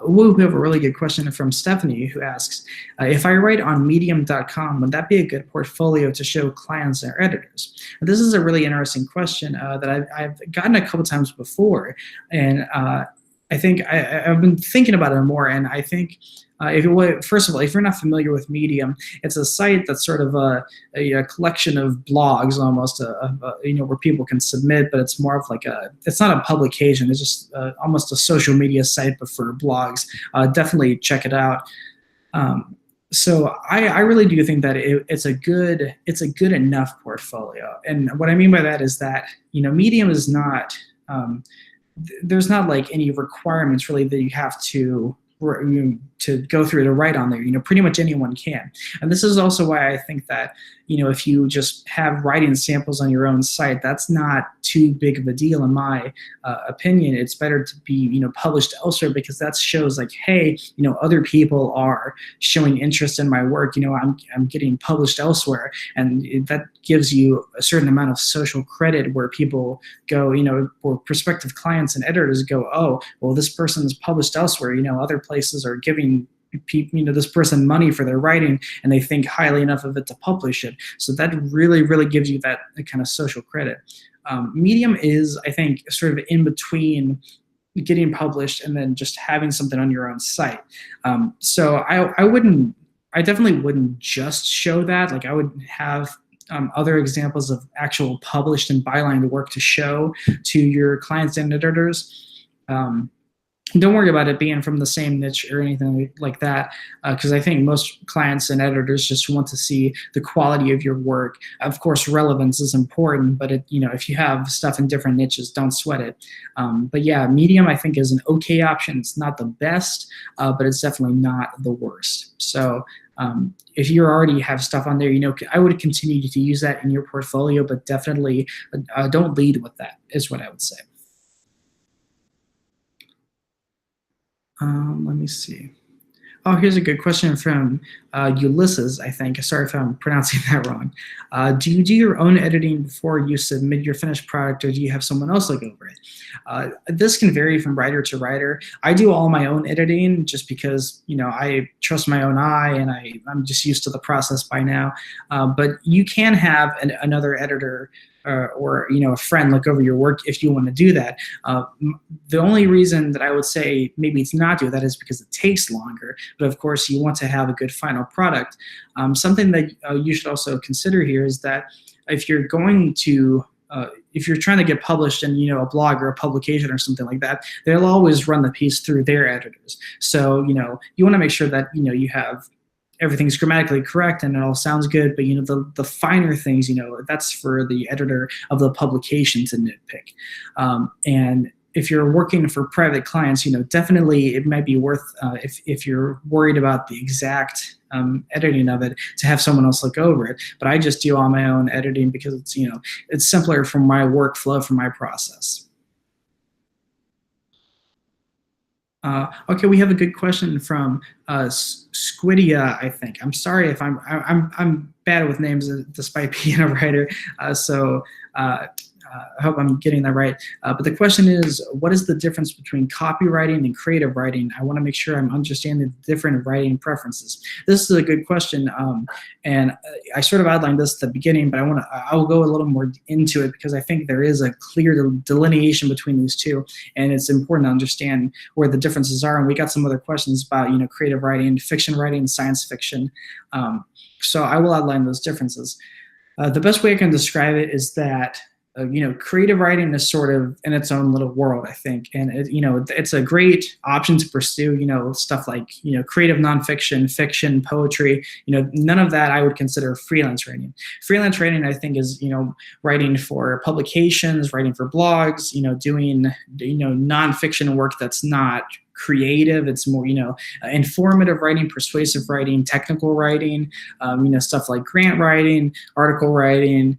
We have a really good question from Stephanie, who asks, if I write on medium.com, would that be a good portfolio to show clients or editors? This is a really interesting question that I've gotten a couple times before. And I think I've been thinking about it more, and I think first of all, if you're not familiar with Medium, it's a site that's sort of a collection of blogs, almost, where people can submit, but it's more of like it's not a publication. It's just almost a social media site, but for blogs. Definitely check it out. So I really do think that it's a good enough portfolio. And what I mean by that is that, Medium is not, there's not like any requirements really that you have to to go through to write on there. Pretty much anyone can. And this is also why I think that, if you just have writing samples on your own site, that's not too big of a deal in my opinion. It's better to be, published elsewhere, because that shows like, hey, other people are showing interest in my work. I'm getting published elsewhere, and that gives you a certain amount of social credit where people go, or prospective clients and editors go, oh, well, this person is published elsewhere. Other places are giving this person money for their writing, and they think highly enough of it to publish it. So that really, really gives you that kind of social credit. Medium is, I think, sort of in between getting published and then just having something on your own site. So I definitely wouldn't just show that. Like, I would have other examples of actual published and bylined work to show to your clients and editors. Don't worry about it being from the same niche or anything like that, because I think most clients and editors just want to see the quality of your work. Of course, relevance is important, but if you have stuff in different niches, don't sweat it. But yeah, Medium, I think, is an okay option. It's not the best, but it's definitely not the worst. So if you already have stuff on there, I would continue to use that in your portfolio, but definitely don't lead with that, is what I would say. Let me see. Oh, here's a good question from Ulysses, I think. Sorry if I'm pronouncing that wrong. Do you do your own editing before you submit your finished product, or do you have someone else look over it? This can vary from writer to writer. I do all my own editing just because, I trust my own eye, and I'm just used to the process by now. But you can have another editor or a friend look over your work if you want to do that. The only reason that I would say maybe to not do that is because it takes longer. But of course, you want to have a good final product. Something that you should also consider here is that if you're going to if you're trying to get published in a blog or a publication or something like that, they'll always run the piece through their editors. So you want to make sure that you have everything's grammatically correct and it all sounds good, but the finer things, that's for the editor of the publication to nitpick. And if you're working for private clients, definitely it might be worth, if you're worried about the exact editing of it, to have someone else look over it. But I just do all my own editing because it's, it's simpler for my workflow, for my process. Okay, we have a good question from Squidia, I think. I'm sorry if I'm bad with names despite being a writer, so I hope I'm getting that right. But the question is, what is the difference between copywriting and creative writing? I want to make sure I'm understanding the different writing preferences. This is a good question, and I sort of outlined this at the beginning, but I will go a little more into it because I think there is a clear delineation between these two, and it's important to understand where the differences are. And we got some other questions about creative writing, fiction writing, science fiction. So I will outline those differences. The best way I can describe it is that creative writing is sort of in its own little world, I think, and it's a great option to pursue. Stuff like creative nonfiction, fiction, poetry. None of that I would consider freelance writing. Freelance writing, I think, is writing for publications, writing for blogs. Doing nonfiction work that's not creative. It's more informative writing, persuasive writing, technical writing. Stuff like grant writing, article writing.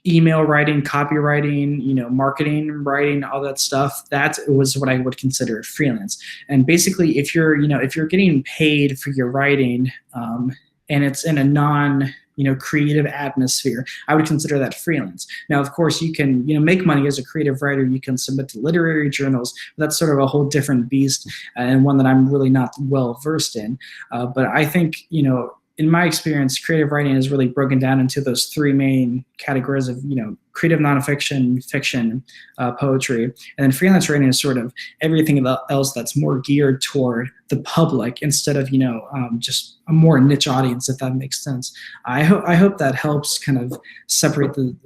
Email writing, copywriting, marketing writing, all that stuff. That was what I would consider freelance. And basically, if you're getting paid for your writing, and it's in a non creative atmosphere, I would consider that freelance. Now, of course, you can make money as a creative writer. You can submit to literary journals. But that's sort of a whole different beast, and one that I'm really not well versed in. But I think in my experience, creative writing is really broken down into those three main categories of, creative nonfiction, fiction, poetry. And then freelance writing is sort of everything else that's more geared toward the public instead of, just a more niche audience, if that makes sense. I hope that helps kind of separate the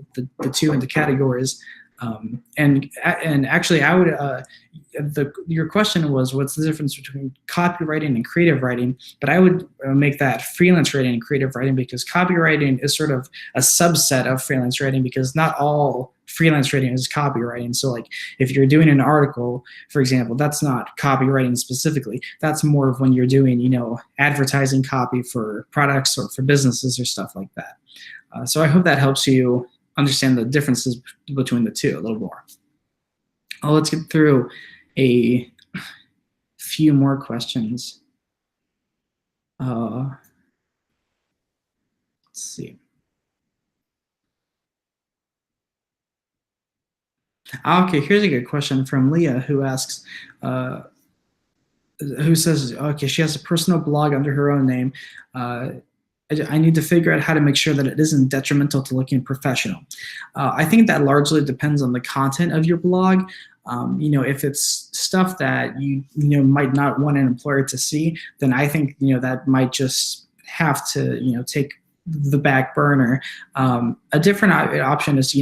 two into categories. And actually, I would. Your question was, what's the difference between copywriting and creative writing? But I would make that freelance writing and creative writing, because copywriting is sort of a subset of freelance writing, because not all freelance writing is copywriting. So like if you're doing an article, for example, that's not copywriting specifically. That's more of when you're doing, advertising copy for products or for businesses or stuff like that. So I hope that helps you understand the differences between the two a little more. Let's get through a few more questions. Let's see. Okay, here's a good question from Leah, who asks, who says, okay, she has a personal blog under her own name. I need to figure out how to make sure that it isn't detrimental to looking professional. I think that largely depends on the content of your blog. If it's stuff that you might not want an employer to see, then I think that might just have to take the back burner. A different option is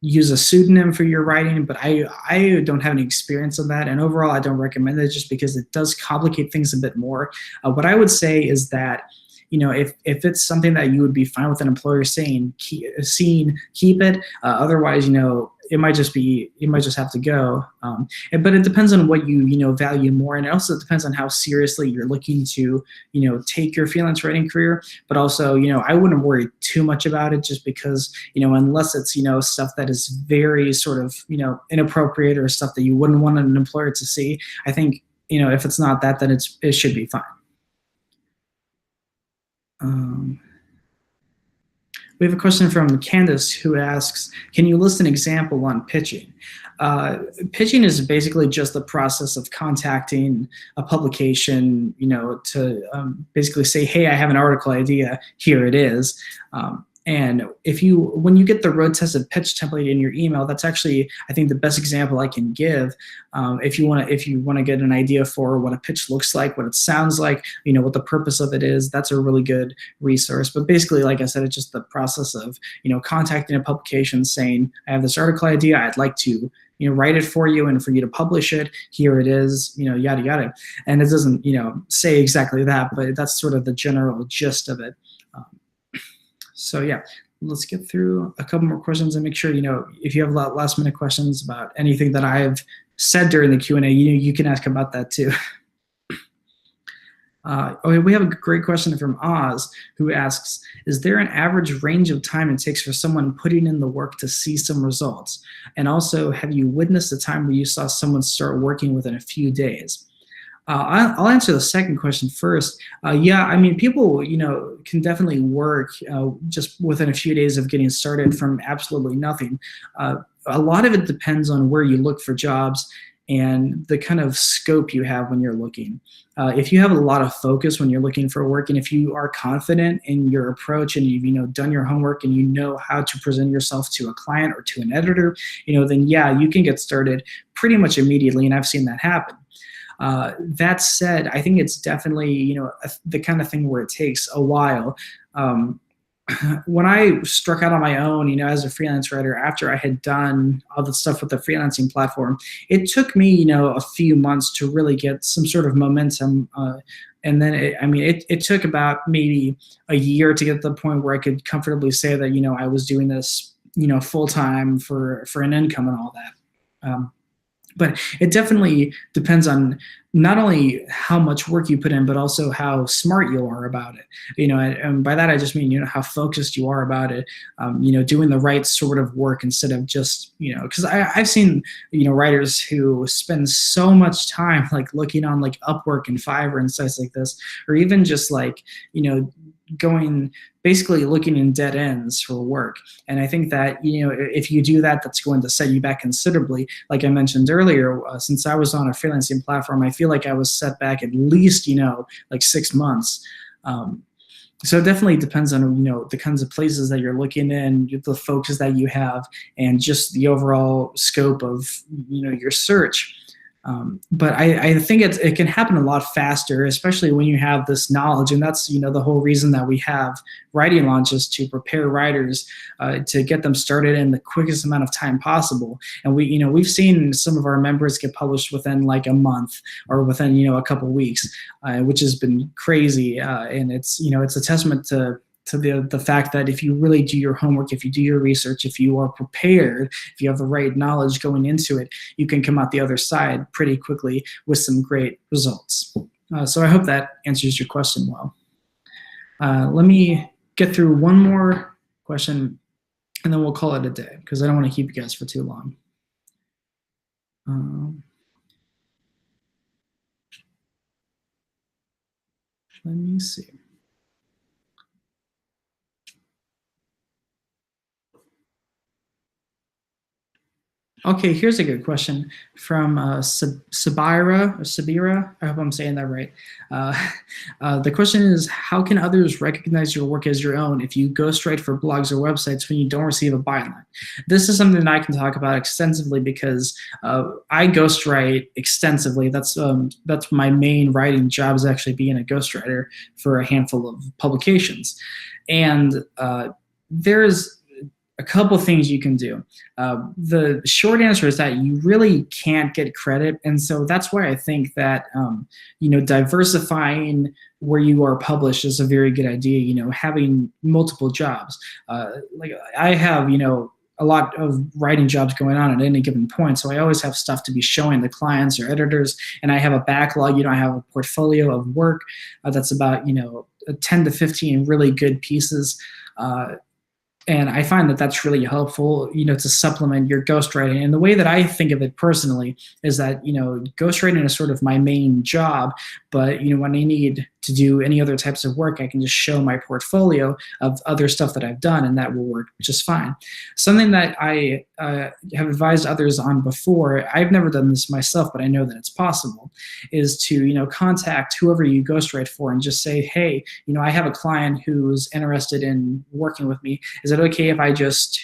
use a pseudonym for your writing, but I don't have any experience of that, and overall I don't recommend it just because it does complicate things a bit more. What I would say is that if it's something that you would be fine with an employer saying, keep it. Otherwise, it might just have to go. But it depends on what you value more, and it also depends on how seriously you're looking to take your freelance writing career. But also, I wouldn't worry too much about it, just because unless it's stuff that is very sort of inappropriate or stuff that you wouldn't want an employer to see. I think if it's not that, then it should be fine. We have a question from Candace, who asks, can you list an example on pitching? Pitching is basically just the process of contacting a publication, to basically say, hey, I have an article idea, here it is. And when you get the road tested pitch template in your email, that's actually, I think, the best example I can give. If you want to get an idea for what a pitch looks like, what it sounds like, what the purpose of it is, that's a really good resource. But basically, like I said, it's just the process of contacting a publication saying, I have this article idea, I'd like to write it for you and for you to publish it. Here it is, yada yada. And it doesn't say exactly that, but that's sort of the general gist of it. So yeah, let's get through a couple more questions and make sure, if you have last minute questions about anything that I've said during the Q&A, you can ask about that too. Okay, we have a great question from Oz, who asks, is there an average range of time it takes for someone putting in the work to see some results? And also, have you witnessed a time where you saw someone start working within a few days? I'll answer the second question first. Yeah, I mean, people, can definitely work just within a few days of getting started from absolutely nothing. A lot of it depends on where you look for jobs and the kind of scope you have when you're looking. If you have a lot of focus when you're looking for work, and if you are confident in your approach and you've done your homework and you know how to present yourself to a client or to an editor, then yeah, you can get started pretty much immediately, and I've seen that happen. That said, I think it's definitely, the kind of thing where it takes a while. When I struck out on my own, as a freelance writer, after I had done all the stuff with the freelancing platform, it took me, a few months to really get some sort of momentum. And then, it took about maybe a year to get to the point where I could comfortably say that, I was doing this, full time for an income and all that. But it definitely depends on not only how much work you put in, but also how smart you are about it. And by that I just mean, how focused you are about it. Doing the right sort of work instead of just, because I've seen, writers who spend so much time like looking on like Upwork and Fiverr and sites like this, or even just like, basically looking in dead ends for work. And I think that, if you do that, that's going to set you back considerably. Like I mentioned earlier, since I was on a freelancing platform, I feel like I was set back at least, like 6 months. So it definitely depends on, the kinds of places that you're looking in, the focus that you have, and just the overall scope of, your search. But I think it can happen a lot faster, especially when you have this knowledge. And that's, the whole reason that we have writing launches, to prepare writers to get them started in the quickest amount of time possible. And we've seen some of our members get published within like a month or within, a couple weeks, which has been crazy. And it's, it's a testament to, the fact that if you really do your homework, if you do your research, if you are prepared, if you have the right knowledge going into it, you can come out the other side pretty quickly with some great results. So I hope that answers your question well. Let me get through one more question, and then we'll call it a day, because I don't want to keep you guys for too long. Let me see. Okay, here's a good question from Sabira. I hope I'm saying that right. The question is, how can others recognize your work as your own if you ghostwrite for blogs or websites when you don't receive a byline? This is something that I can talk about extensively because I ghostwrite extensively. That's my main writing job, is actually being a ghostwriter for a handful of publications. And there's a couple things you can do. The short answer is that you really can't get credit, and so that's why I think that diversifying where you are published is a very good idea. Having multiple jobs. Like I have, a lot of writing jobs going on at any given point, so I always have stuff to be showing the clients or editors, and I have a backlog. I have a portfolio of work that's about 10 to 15 really good pieces. And I find that that's really helpful, to supplement your ghostwriting. And the way that I think of it personally is that, ghostwriting is sort of my main job. But, when I need to do any other types of work, I can just show my portfolio of other stuff that I've done, and that will work just fine. Something that I have advised others on before, I've never done this myself, but I know that it's possible, is to, contact whoever you ghostwrite for and just say, hey, I have a client who's interested in working with me. Is it okay if I just,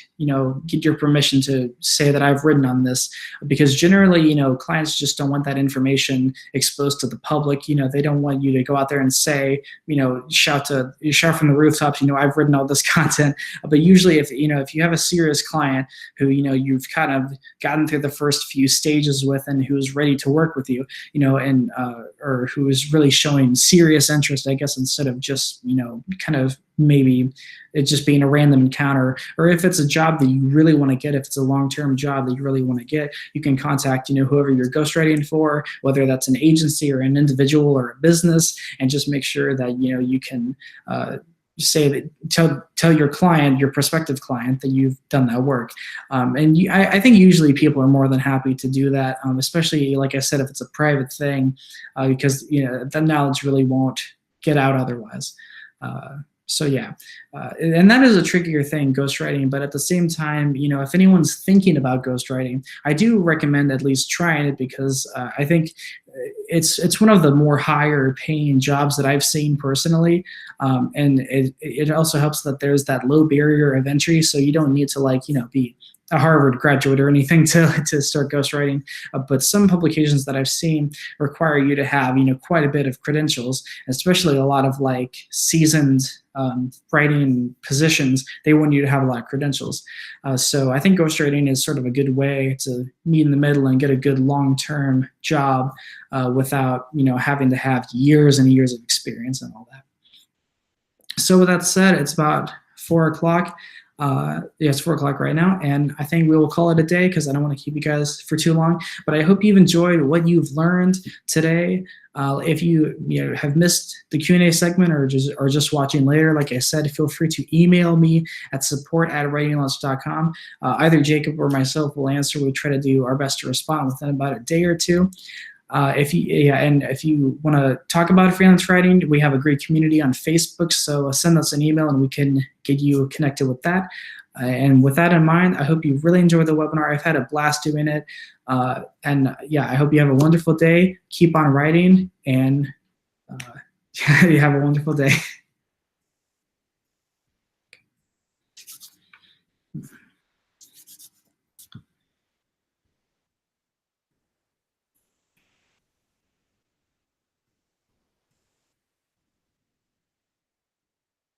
get your permission to say that I've written on this? Because generally, clients just don't want that information exposed to the public. They don't want you to go out there and say, shout from the rooftops, I've written all this content. But usually if you have a serious client who, you've kind of gotten through the first few stages with, and who's ready to work with you, and or who is really showing serious interest, I guess, instead of just, kind of maybe it just being a random encounter, or if it's a job that you really want to get, if it's a long-term job that you really want to get, you can contact, whoever you're ghostwriting for, whether that's an agency or an individual or a business, and just make sure that, you can say that, tell your client, your prospective client, that you've done that work. I think usually people are more than happy to do that, especially, like I said, if it's a private thing, because, that knowledge really won't get out otherwise. So yeah, and that is a trickier thing, ghostwriting. But at the same time, if anyone's thinking about ghostwriting, I do recommend at least trying it, because I think it's one of the more higher paying jobs that I've seen personally. And it also helps that there's that low barrier of entry, so you don't need to be a Harvard graduate or anything to start ghostwriting. But some publications that I've seen require you to have, quite a bit of credentials, especially a lot of seasoned writing positions. They want you to have a lot of credentials. So I think ghostwriting is sort of a good way to meet in the middle and get a good long-term job without, having to have years and years of experience and all that. So with that said, it's about 4 o'clock. It's 4 o'clock right now, and I think we will call it a day, because I don't want to keep you guys for too long. But I hope you've enjoyed what you've learned today. If you have missed the Q&A segment, or just watching later, like I said, feel free to email me at support@writinglaunch.com. Either Jacob or myself will answer. We try to do our best to respond within about a day or two. If you want to talk about freelance writing, we have a great community on Facebook, so send us an email and we can get you connected with that. And with that in mind, I hope you really enjoyed the webinar. I've had a blast doing it. And I hope you have a wonderful day. Keep on writing, and you have a wonderful day.